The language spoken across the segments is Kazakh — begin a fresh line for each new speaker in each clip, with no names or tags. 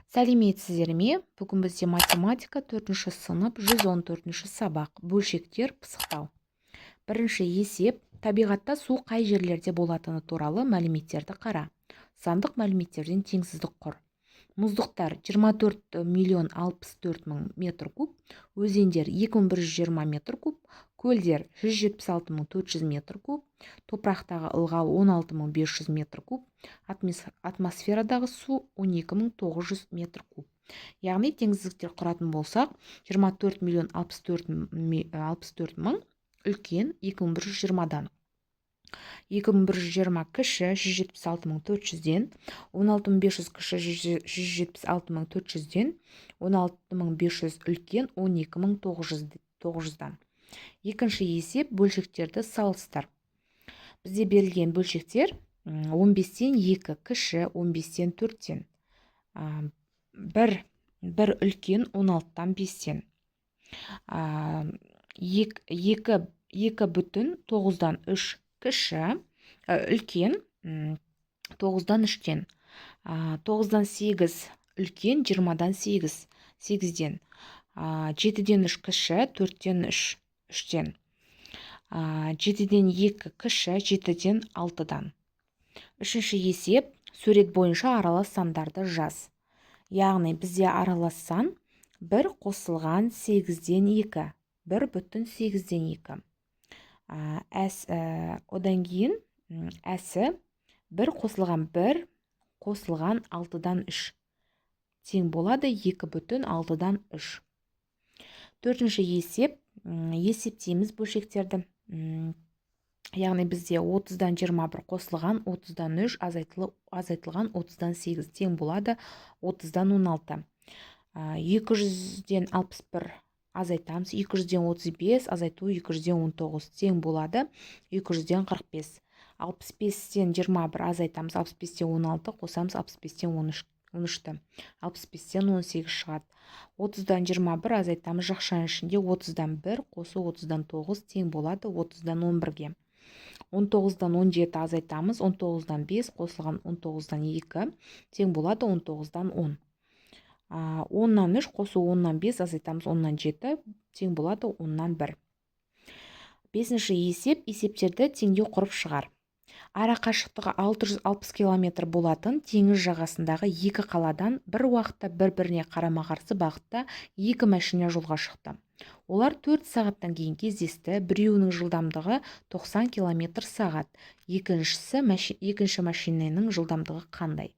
Сәлеметсіздер ме? Бүгін бізде математика 4-ші сынып 114-ші сабақ. Бөлшектер пысықтау. Бірінші есеп. Табиғатта су қай жерлерде болатыны туралы мәліметтерді қара. Сандық мәліметтерден теңсіздік құр. Мұздықтар 24 миллион 64 мың метр куб, өзендер 2120 метр куб, көлдер 176 400 метр куб, топырақтағы ылғал 16 500 метр куб, атмосферадағы су 12 900 метр куб. Яғни теңсіздіктер құратын болсақ, 24 миллион 64 мың үлкен 2120-дан. 2120 кіші 176 400-ден, 16 500 кіші 176 400-ден, 16 500 үлкен 12 900-дан. Екінші есеп. Бөлшектерді салыстыр. Бізде берілген бөлшектер 15-тен 2 кіші 15-тен 4-тен, 1 үлкен 16-тан 5-тен, 2 бүтін 9-дан 3 кіші үлкен 9-дан 3-тен, 9-дан 8 үлкен 20-дан 8-ден, 7-ден 3 кіші 4-тен 3-тен, 7-ден 2 кіші 7-ден 6-дан. Үшінші есеп. Сурет бойынша аралас сандарды жаз. Яғни бізде аралас сан 1 қосылған 8-ден 2, 1 бүтін 8-ден 2. Одан кейін әсі 1 қосылған 1 қосылған 6-дан 3 тең болады 2 бүтін 6-дан 3. Төртінші есеп. Есептейміз бөлшектерді. Яғни бізде 30-дан 21 қосылған 30-дан 3 азайтылған 30-дан 8 тең болады 30-дан 16. 200-ден 61 азайтамыз, 200-ден 35 азайту 200-ден 19 тең болады 200-ден 45. 65-ден 21 азайтамыз, 65-ден 16 қосамыз, 65-ден 13-ті, 65-ден 18 шығады. 30-дан 21 азайтамыз, жақшаның ішінде 30-дан 1 қосу 30-дан 9 тең болады 30-дан 11-ге. 19-дан 17 азайтамыз, 19-дан 5 қосылған 19-дан 2 тең болады 19-дан 10. 10-нан 3 қосу 10-нан 5 азайтамыз, 10-нан 7 тең болады 10-нан 1. Бесінші есеп. Есептерді теңдеу құрып шығар. Ара қашықтығы 660 км болатын теңіз жағасындағы екі қаладан бір уақытта бір-біріне қарама-қарсы бағытта екі машина жолға шықты. Олар 4 сағаттан кейін кездесті. Біреуінің жылдамдығы 90 км сағат. Екінші машинаның жылдамдығы қандай?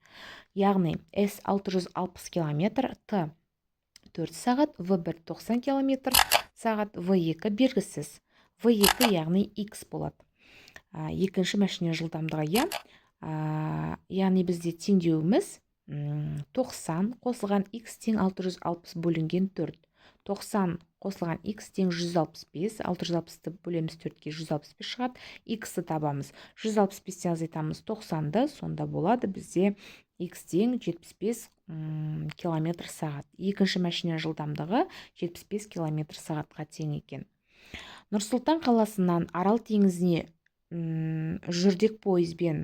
Яғни С 660 км, Т 4 сағат, В1 90 км сағат, В2 белгісіз. В2 яғни X болады. Екінші машина жылдамдығы. Яғни бізде теңдеуіміз 90 қосылған X тең 660 бөлінген 4. 90 қосылған X тең 165, 660-ты бөлеміз 4-ке 165 шығады. X-ті табамыз. 165-тен азайтамыз 90-ды, сонда болады бізде X тең 75 км сағат. Екінші машина жылдамдығы 75 км сағатқа тең екен. Нұрсұлтан қаласынан Арал теңізіне жүрдек пойызбен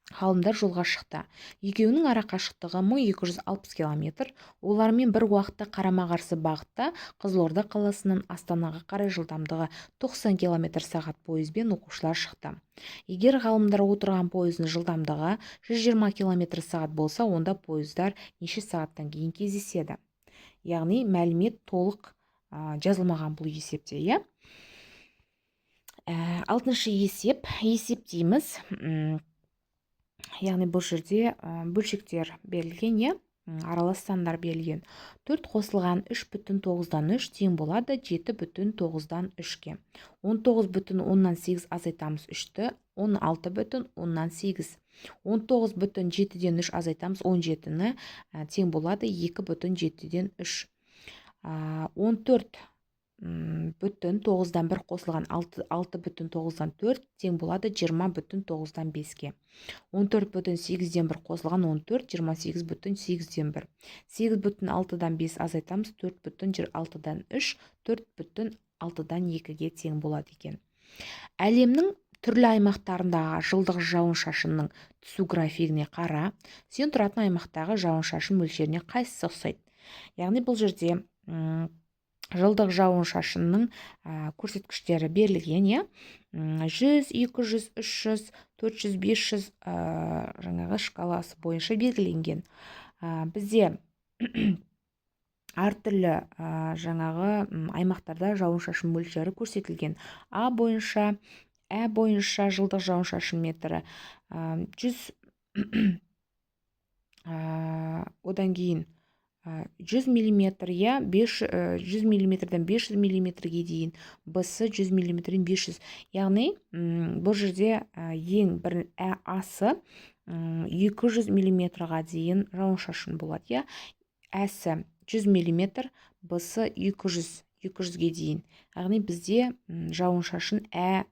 ғалымдар жолға шықты. Екеуінің ара қашықтығы 1260 км. Олармен бір уақытта қарама-қарсы бағытта Қызылорда қаласынан Астанаға қарай жылдамдығы 90 км сағат пойызбен оқушылар шықты. Егер ғалымдар отырған пойыздың жылдамдығы 120 км сағат болса, онда пойыздар неше сағаттан кейін кездеседі? Яғни мәлімет толық жазылмаған бұл есепте. Алтыншы есеп. Есептейміз. Яғни бұл жерде бөлшектер берілген, аралас сандар берілген. 4 қосылған 3,9-дан 3 тең болады 7,9-дан 3-ке. 19,8 азайтамыз 3-ті, 16,10-нан 8. 19,7-ден 3 азайтамыз 17-ні тең болады 2,7-ден 3. 14,9-дан 1 қосылған 6,9-дан 4 тең болады 20,9-дан 5-ке. 14,8-ден 1 қосылған 14, 28,8-ден 1. 8,6-дан 5 азайтамыз 4,6-дан 3, 4,6-дан 2-ге тең болады екен. Әлемнің түрлі аймақтарындағы жылдық жауын-шашынның түсу графигіне қара. Сен тұратын аймақтағы жауын-шашын мөлшеріне қайсысы ұқсайды? Яғни бұл жерде жылдық жауын-шашынның көрсеткіштері берілген, иә. 100, 200, 300, 400, 500 жаңағы шкаласы бойынша белгіленген. Бізде әртүрлі жаңағы аймақтарда жауын-шашын мөлшері көрсетілген. А бойынша, Ә бойынша жылдық жауын-шашын метрі 100, одан кейін 100 миллиметр, иә, 100 миллиметрден 500 миллиметрге дейін, Б-сы 100 миллиметрден 500. Яғни бұл жерде ең бір Асы 200 миллиметрға дейін жауын-шашын болады, иә. Әсі 100 миллиметр, Б-сы 200-ге дейін. Яғни бізде жауын-шашын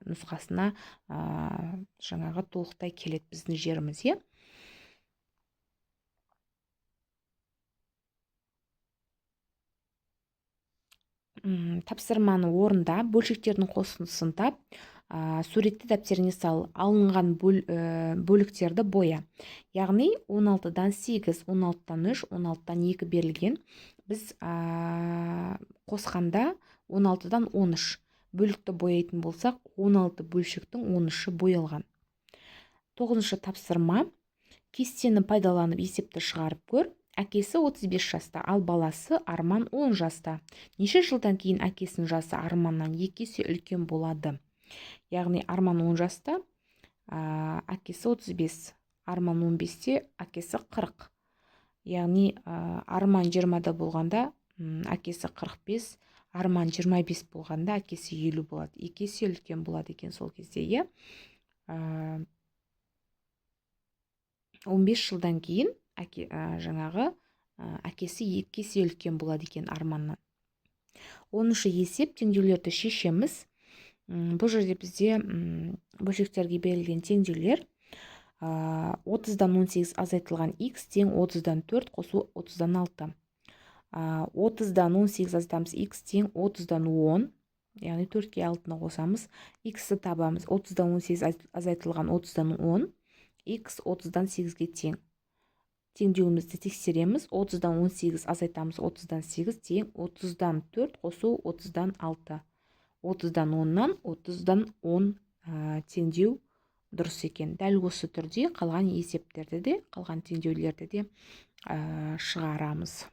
нұсқасына жаңағы толықтай келеді біздің жеріміз, иә. Тапсырманы орында, бөлшектердің қосындысын тап, суретті дәптеріне сал, алынған бөліктерді боя. Яғни 16-дан 8, 16-дан 3, 16-дан 2 берілген. Біз қосқанда 16-дан 13 бөлікті бояйтын болсақ, 16 бөлшектің 13-і боялған. 9-шы тапсырма. Кестені пайдаланып есепті шығарып көр. Әкесі 35 жаста, ал баласы Арман 10 жаста. Неше жылдан кейін әкесінің жасы Арманнан 2 есе үлкен болады? Яғни Арман 10 жаста, әкесі 35, Арман 15-те, әкесі 40. Яғни Арман 20-да болғанда әкесі 45, Арман 25 болғанда әкесі 50 болады. 2 есе үлкен болады екен сол кезде, е. 15 жылдан кейін жаңағы әкесі 2 есе үлкен болады екен Арманнан. 10-шы есеп, теңдеулерді шешеміз. Бұл жерде бізде бөлшектерге берілген теңдеулер 30-дан 18 азайтылған x тең 30-дан 4 қосу 30-дан 6. 30-дан 18 азайтамыз, x тең 30-дан 10, яғни 4-ке 6-ны қосамыз, x-ті табамыз. 30-дан 18 азайтылған 30-дан 10, x 30-дан 8-ге тең. Теңдеуімізді тексереміз. 30-дан 18 азайтамыз, 30-дан 8 тең 30-дан 4 қосу 30-дан 6. 30-дан 10-нан 30-дан 10 теңдеу дұрыс екен. Дәл осы түрде қалған есептерді де, қалған теңдеулерді де шығарамыз.